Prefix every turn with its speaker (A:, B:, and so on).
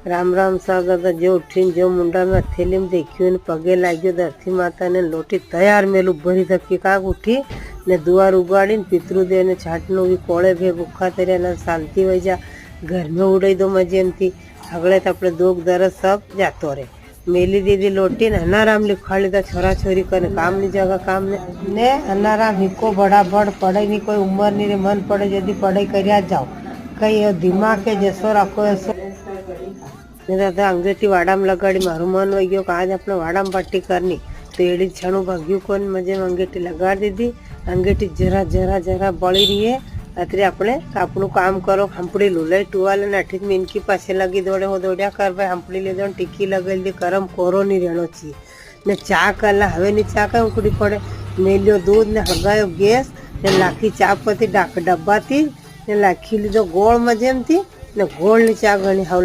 A: રામ રામ સાગર જે ઉઠીને જો મુંડામાં થેલીમાં દેખ્યું ને પગે લાગ્યો ધરતી માતાને લોટી તૈયાર મેલું ભરી ધકી કાક ઉઠી ને દુવાર ઉગાડીને પિતૃદેવને છાટનું બી કોળે ભે ભૂખા તર્યા શાંતિ વહી જા ઘરમાં ઉડાઈ દો મજેમથી હગળે તો આપણે દોગ દરસ સબ જાતો રહે મેલી દીધી લોટી ને અનારામ લીખાડી દીધા છોરા છોરી કરીને કામની જગા કામ ને અનારામ હિકો બડાબડ પડાઈ ની કોઈ ઉંમર ની રે મન પડે જલ્દી પડાઈ કર્યા જાઓ કઈ દિમાગ કે જસો રાખો એસો ને દાદા અંગેથી વાડામાં લગાડી મારું મન વહી ગયો કે આજ આપણે વાડામાં પટ્ટી કરની તો એડી છણું ભાગ્યું કોને મજે અંગેઠી લગાડી દીધી અંગેઠી જરા જરા જરા બળી રહીએ અત્યારે આપણે આપણું કામ કરો હંપડી લુલાઈ ટુવાલે નાઠી મીનકી પાસે લગી દોડે હો દોડ્યા કર ભાઈ હંપડી લીધો ટીકી લગાવી દીધી કરમ કોરો ની રેણો છીએ ને ચા કલા હવેની ચા કઈ ઉકળી પડે મેલ્યો દૂધ ને હગાયો ગેસ ને લાખી ચા પતી ડબ્બાથી ને લાખી લીધો ગોળ મજેમથી ને ગોળની ચા ગણી હાવ